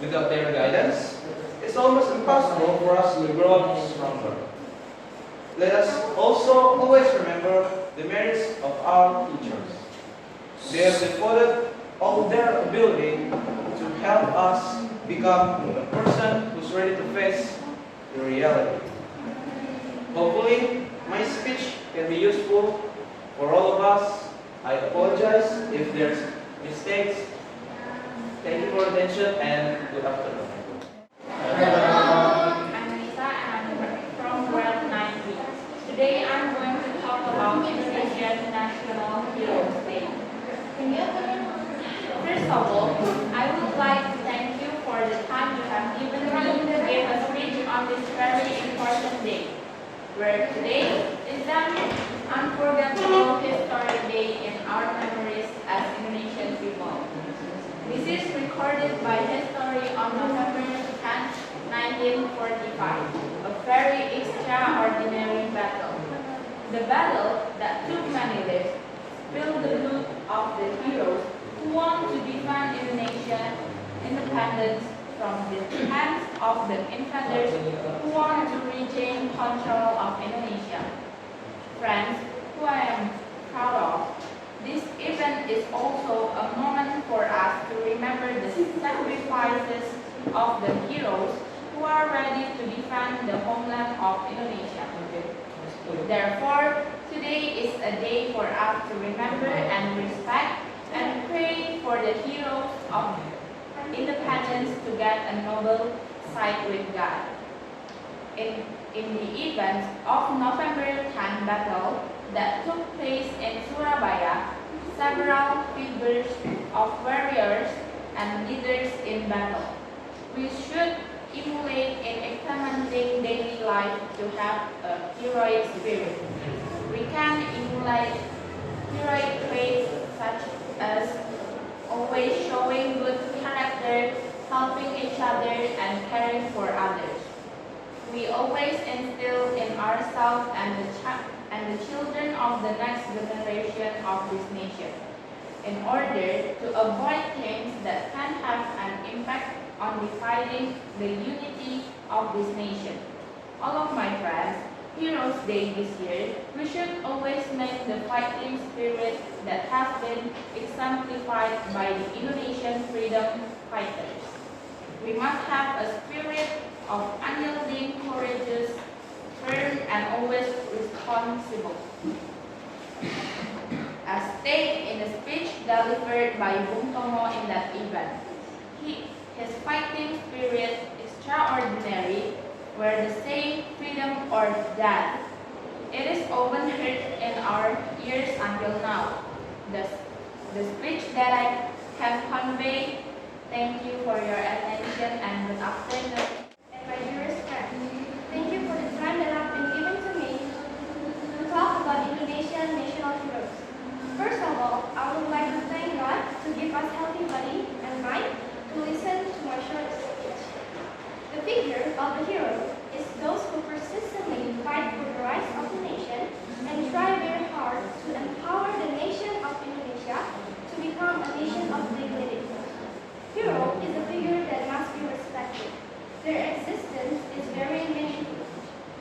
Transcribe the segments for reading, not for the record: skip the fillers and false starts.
Without their guidance, it's almost impossible for us to grow stronger. Let us also always remember the merits of our teachers. They have devoted all their ability to help us become a person who's ready to face the reality. Hopefully, my speech can be useful for all of us. I apologize if there's mistakes. Thank you for attention and good afternoon. Hello. I'm Lisa and I'm from grade 9B. Today I'm going to talk about Indonesian National Heroes Day. First of all, I would like to thank you for the time you have given me to give a speech on this very important day, where today is an unforgettable historic day in our memories as Indonesian people. This is recorded by history on November 10, 1945, a very extraordinary battle. The battle that took many lives spilled the blood of the heroes who wanted to defend Indonesian independence from the hands of the invaders who wanted to regain control of Indonesia. Friends, who I am proud of, this event is also a moment for us to remember the sacrifices of the heroes who are ready to defend the homeland of Indonesia. Therefore, today is a day for us to remember and respect and pray for the heroes of independence to get a noble sight with God. In the event of November 10 battle that took place in Surabaya, several figures of warriors and leaders in battle. We should emulate in implementing daily life to have a heroic spirit. We can emulate heroic traits such as always showing good character, helping each other, and caring for others. We always instill in ourselves and the children of the next generation of this nation, in order to avoid things that can have an impact on dividing the unity of this nation. All of my friends, Heroes Day this year, we should always make the fighting spirit that has been exemplified by the Indonesian freedom fighters. We must have a spirit of unyielding, courageous, firm, and always responsible. As stated in the speech delivered by Bung Tomo in that event, his fighting spirit extraordinary, were the saying freedom or death. It is often heard in our ears until now. The speech that I have conveyed. Thank you for your attention and good afternoon. And my dearest friend, thank you for the time that has been given to me to talk about Indonesian national heroes. First of all, I would like to thank God to give us healthy body and mind to listen to my short speech. The figure of the hero is those who persistently fight for the rights of the nation and try very hard to empower the nation of Indonesia to become a nation of dignity. Hero is a figure that must be respected. Their existence is very meaningful.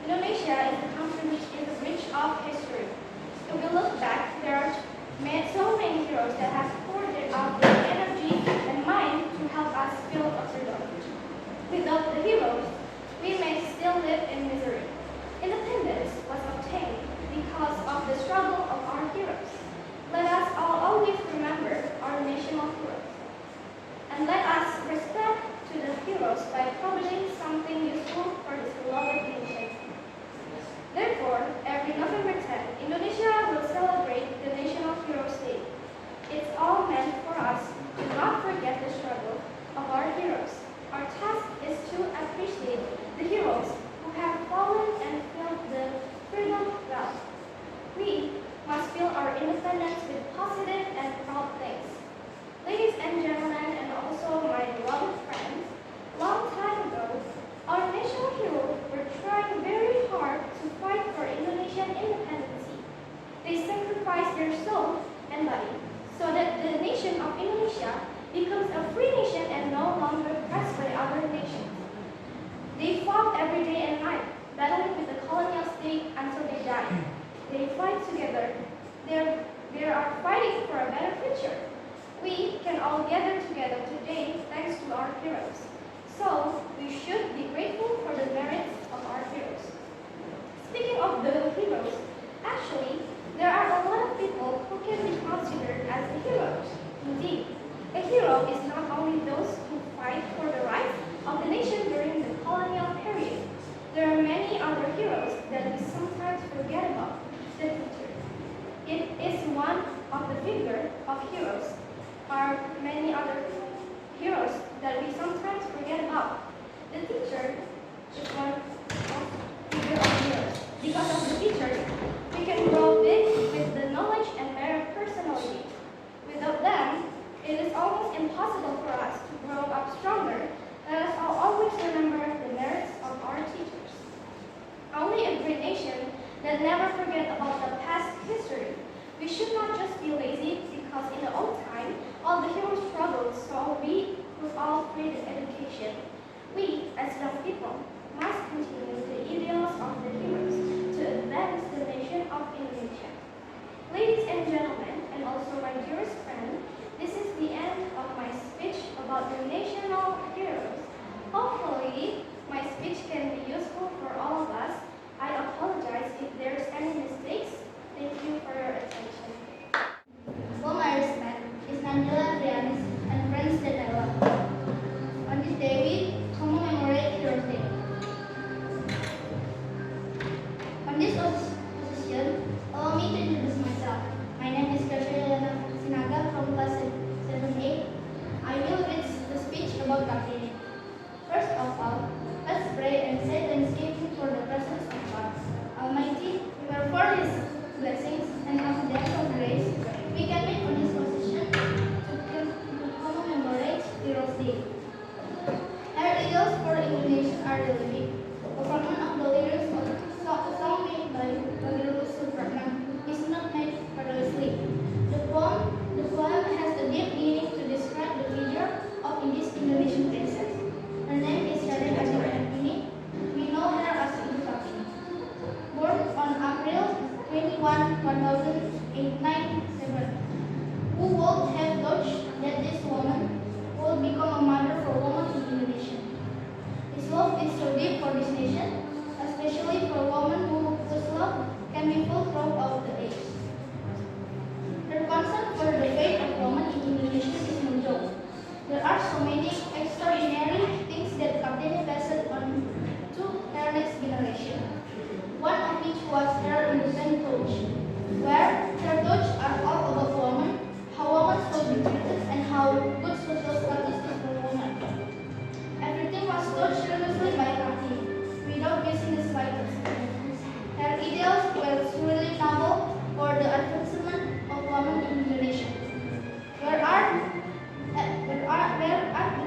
Indonesia is a country which is rich of history. If we look back, there are so many heroes that have poured out their energy and mind to help us build a freedom. Without the heroes, we may still live in misery. Independence was obtained because of the struggle of our heroes. Let us all always remember our national heroes. And let us respect to the heroes by providing something useful for this beloved nation. Therefore, every November 10, Indonesia will celebrate the National Heroes Day. sacrificed their soul and body so that the nation of Indonesia becomes a free nation and no longer oppressed by other nations. They fought every day and night, battling with the colonial state until they died. They fight together. They are fighting for a better future. We can all gather together today thanks to our heroes. So, we should be grateful for the merits of our heroes. Speaking of the heroes, actually, there are a lot of people who can be considered as heroes. Indeed, a hero is not only those who fight for the rights of the nation during the colonial period. There are many other heroes that we sometimes forget about. The teacher. It is one of the figure of heroes. Are many other heroes that we sometimes forget about. The teacher is one of the figure of heroes. Because of the teacher, we can grow big with the knowledge and merit personality. Without them, it is almost impossible for us to grow up stronger. Let us always remember the merits of our teachers. Only a great nation that never forget about the past history. We should not just be lazy because in the old time, all the heroes struggled so we could all free the education. We, as young people, must continue the ideals of the heroes to advance the nation of Indonesia. Ladies and gentlemen, and also my dearest friend, this is the end of my speech about the national heroes. Hopefully, my speech can be useful for all of us. I apologize if there's any mistakes. Thank you for your attention. All my respect is Nandila Trianis and friends that I love. On this day, we commemorate Heroes Day. On this occasion, allow me to introduce myself. My name is Hilda from class 7A. I will read the speech about Kartini. First of all, let's pray and say thanksgiving for the presence of God Almighty. We are for His blessings and accidental grace. We can make on this position to commemorate Heroes Day. Our ideals for Indonesia are the living. A fragment of the lyrics of a song made by Superman is not made carelessly. The poem has a deep meaning to describe the figure of this Indonesian princess. Her name is Kartini. We know her as Ibu Kartini. Born on April 21, 1907, who would have thought that this woman would become a mother for women in Indonesia. His love is so deep for this nation, especially for women whose love can be felt throughout the age. Her concern for the fate of women in Indonesia is no joke. There are so many extraordinary things that Kartini passed on to her next generation. One of which was her independent touch, where her thoughts are all about women, how women should be treated, and how good social status is for women. Everything was taught seriously by Kartini, without missing the slightest. Her ideals were truly noble for the advancement of women in Indonesia. Where at the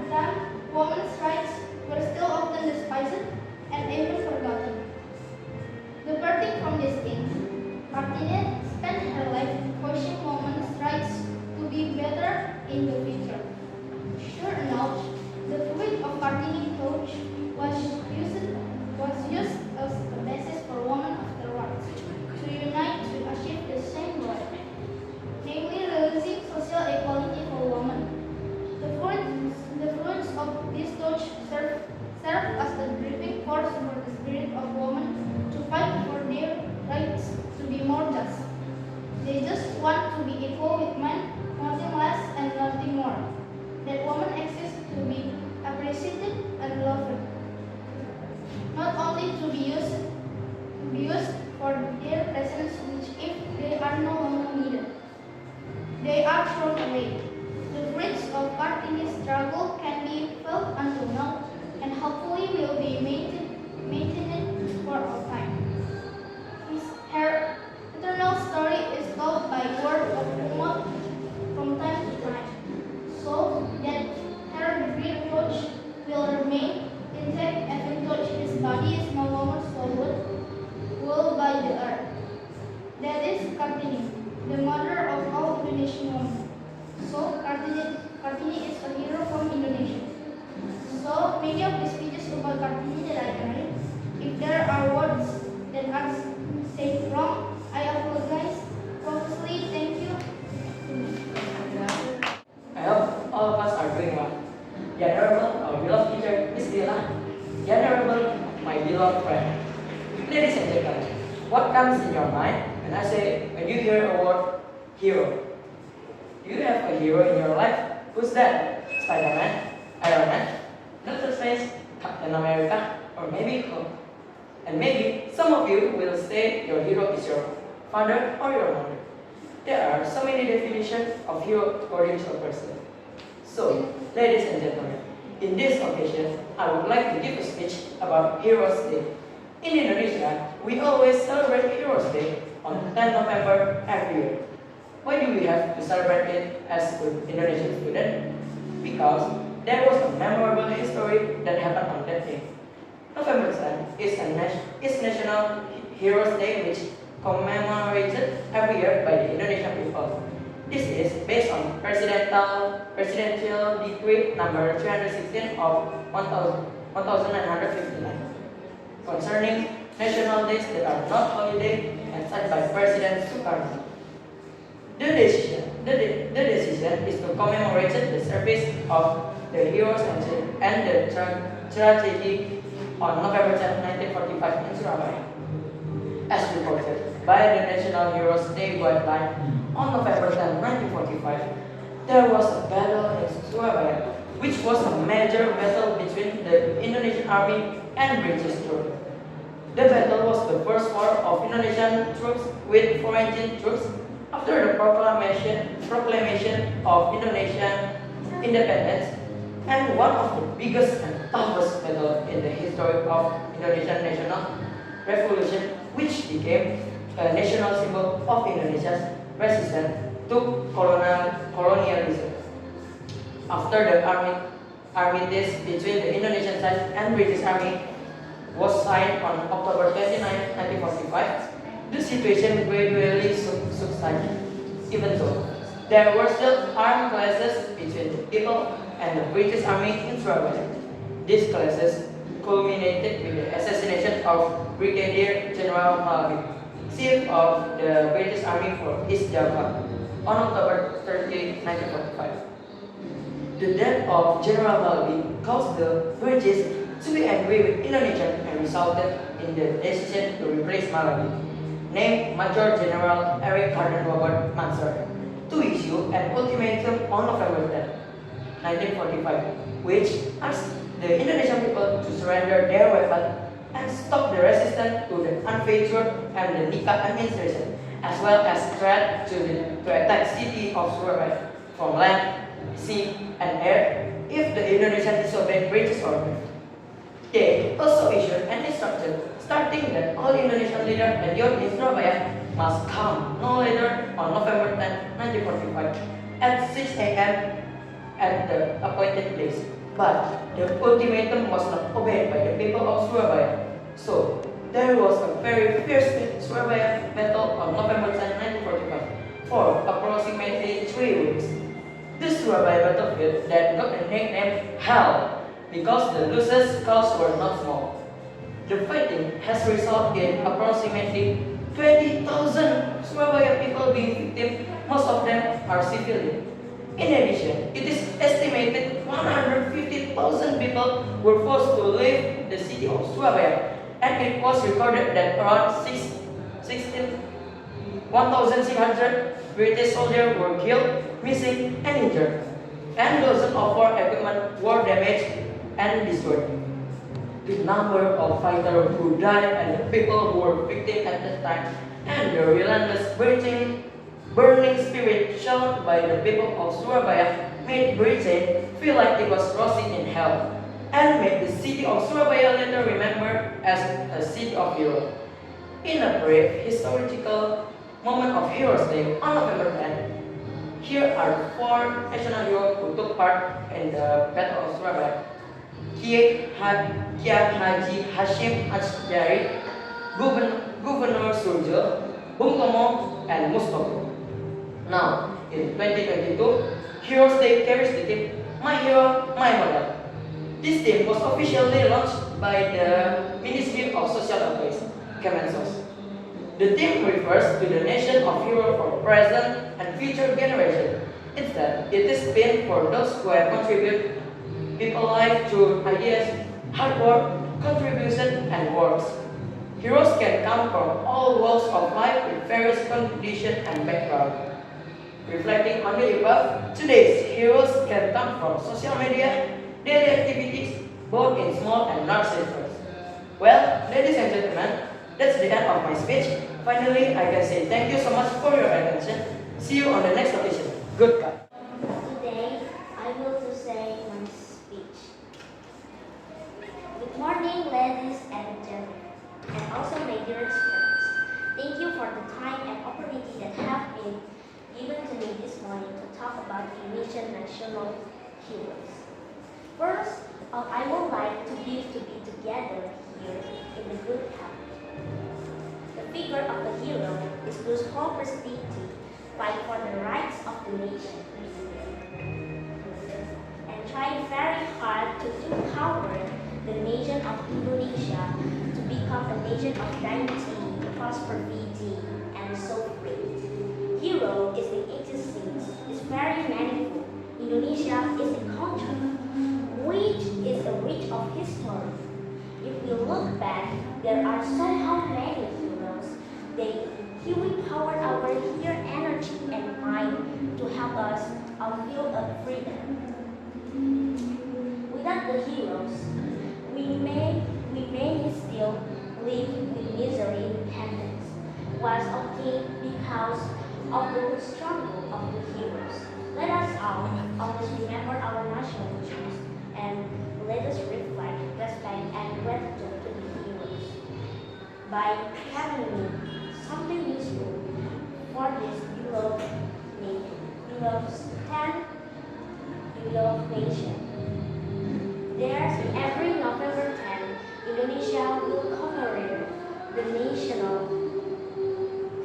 time, women's rights were still often despised and even forgotten. Departing from these things, Kartini spent her life pushing women's rights to be better in the future. Sure enough, the fruit of Kartini's thought was used as a basis for women afterwards to unite to achieve the same goal, namely realizing social equality for women. The fruits of this thought serve as the driving force for the spirit of women to fight for their rights to be more just. They just want to be equal with men, nothing less and nothing more. That women exist to be appreciated and loved, not only to be used for their presence, which if they are no longer needed, they are thrown away. The fruits of Kartini's struggle can be felt until now, and hopefully will be maintained for all time. Her eternal story is told by word of mouth from time to time, so that her great touch will remain intact even though his body is no longer swallowed whole by the earth. That is Kartini, the your friend. Ladies and gentlemen, what comes in your mind when you hear a word hero? Do you have a hero in your life? Who's that? Spider-Man? Iron Man? Dr. Strange? Captain America? Or maybe Hulk? And maybe some of you will say your hero is your father or your mother. There are so many definitions of hero according to a person. So, ladies and gentlemen, in this occasion, I would like to give a speech about Heroes Day. In Indonesia, we always celebrate Heroes Day on 10 November every year. Why do we have to celebrate it as an Indonesian student? Because there was a memorable history that happened on that day. November 10 is National Heroes Day, which commemorated every year by the Indonesian people. This is based on Presidential Decree number 316 of 1959 concerning national days that are not holiday and signed by President Sukarno. The decision is to commemorate the service of the heroes and the tragedy on November 10, 1945 in Surabaya. As reported by the National Heroes Day guideline, on November 10, 1945, there was a battle in Surabaya, which was a major battle between the Indonesian Army and British troops. The battle was the first war of Indonesian troops with foreign troops after the proclamation of Indonesian independence, and one of the biggest and toughest battles in the history of Indonesian national revolution, which became a national symbol of Indonesia's resistance to colonialism. After the armistice between the Indonesian side and British Army was signed on October 29, 1945, the situation gradually subsided. Even though there were still armed clashes between the people and the British Army in Surabaya. These clashes culminated with the assassination of Brigadier General Malabi, Chief of the British Army for East Java, on October 30, 1945. The death of General Malabi caused the British to be angry with Indonesia and resulted in the decision to replace Malabi, named Major General Eric Harden Robert Mansur, to issue an ultimatum on November 10, 1945, which asked the Indonesian people to surrender their weapons and stop the resistance to the unfaithful and the Nika administration, as well as threat to attack city of Surabaya from land, sea, and air if the Indonesian disobeyed British orders. They also issued an instruction stating that all Indonesian leaders and youth in Surabaya must come no later on November 10, 1945 at 6 a.m. at the appointed place. But the ultimatum was not obeyed by the people of Surabaya. So, there was a very fierce Surabaya battle on November 10, 1945 for approximately 3 weeks. The Surabaya battlefield that got the nickname Hell because the losers' skulls were not small. The fighting has resulted in approximately 20,000 Surabaya people being victims, most of them are civilians. In addition, it is estimated 150,000 people were forced to leave the city of Surabaya, and it was recorded that around 1,600 British soldiers were killed, missing, and injured, and dozens of war equipment were damaged and destroyed. The number of fighters who died and the people who were victims at that time, and the relentless burning spirit shown by the people of Surabaya made Britain feel like it was roasting in hell, and made the city of Surabaya later remembered as a city of heroes. In a brief historical moment of Heroes Day on November 10, here are 4 national heroes who took part in the Battle of Surabaya: Kiai Haji Hashim Ash'ari, Governor Surjo, Bung Tomo, and Mustofa. Now, in 2022, Heroes Day carries the theme My Hero, My Model. This theme was officially launched by the Ministry of Social Affairs, Kemensos. The theme refers to the nation of heroes for present and future generations. Instead, it is meant for those who have contributed people's life through ideas, hard work, contribution, and works. Heroes can come from all walks of life with various conditions and background. Reflecting on the above, today's heroes can come from social media, daily activities, both in small and large sectors. Well, ladies and gentlemen, that's the end of my speech. Finally, I can say thank you so much for your attention. See you on the next occasion. Goodbye. Today, I will to say my speech. Good morning, ladies and gentlemen, and also my dearest friends. Thank you for the time and opportunity that have been given to me this morning to talk about Indonesian national heroes. First, I would like to be together here in the good health. The figure of the hero is whose whole personality fight for the rights of the nation and try very hard to empower the nation of Indonesia to become a nation of dignity, prosperity, and so free. Hero is the existence, is very manifold. Indonesia is a country which is a rich of history. If we look back, there are somehow many heroes. He empowered our inner energy and mind to help us feel a freedom. Without the heroes, we may still live with misery independence was obtained because of the struggle of the heroes. Let us all always remember our national issues and let us reflect, respect, and gratitude to the heroes by having something useful for this beloved nation. There's every November 10, Indonesia will commemorate the National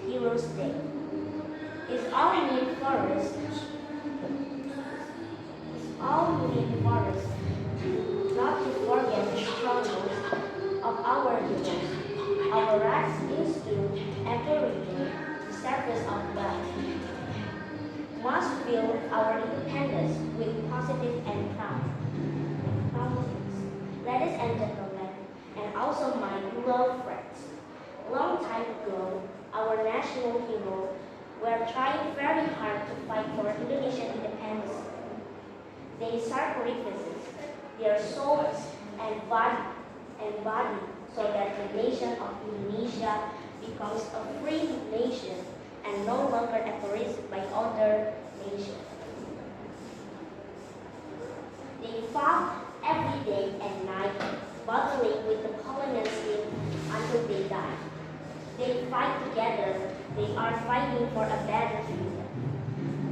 Heroes Day. It's all we need for us. Not to forget the struggles of our heroes. Our rights is to everything the service of God. Must feel our independence with positive and proud. Ladies and gentlemen, and also my beloved friends. Long time ago, our national heroes were trying very hard to fight for Indonesian independence. They sacrificed their souls and body so that the nation of Indonesia becomes a free nation and no longer at risk by other nations. They fought every day and night, battling with the colonial scheme until they die. They fight together. They are fighting for a better future.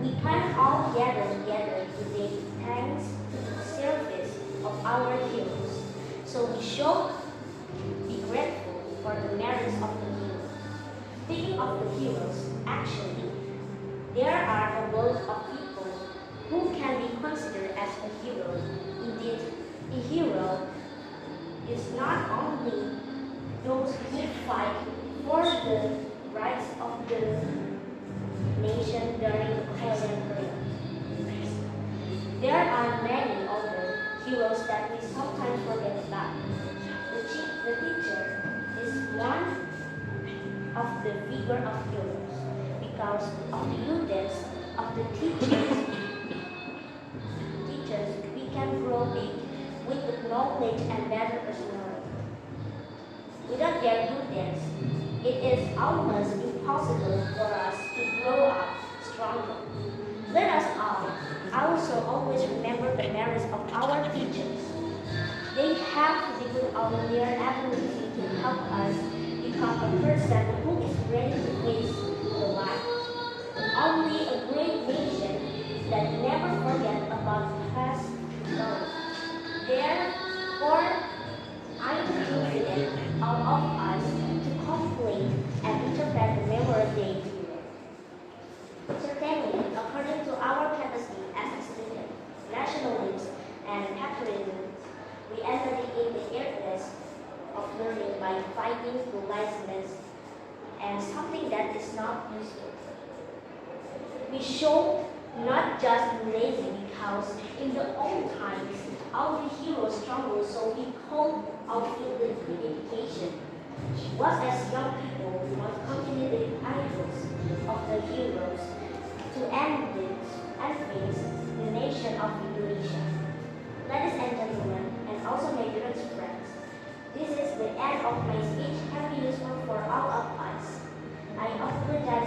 We can all gather together today thanks to the service of our heroes. So we should be grateful for the merits of the heroes. Speaking of the heroes, actually, there are a lot of people who can be considered as a hero. Indeed, a hero is not only those who fight for the rights of the nation during the colonial period. There are many other heroes that we sometimes forget about. The teacher is one of the figure of heroes because of the students of the teachers we can grow big with the knowledge and better personality. Without their students, it is almost impossible for us to grow up stronger. Let us all also always remember the merits of our teachers. They have given our their ability to help us become a person who is ready to face the life. Only a great nation that never forget about past glory. Therefore, I invite all of us to complete and interpret the Memorial Day period. Certainly, according to our capacity as a student, nationalism, and patriotism, we enter in the areas of learning by fighting for license and something that is not useful. We should Not just lazy, because in the old times, our heroes struggled so we could outfit the education. Was as young people, we must continue the idols of the heroes to end this and face the nation of Indonesia. Ladies and gentlemen, and also my dearest friends, this is the end of my speech. Can be useful for all of us. I apologize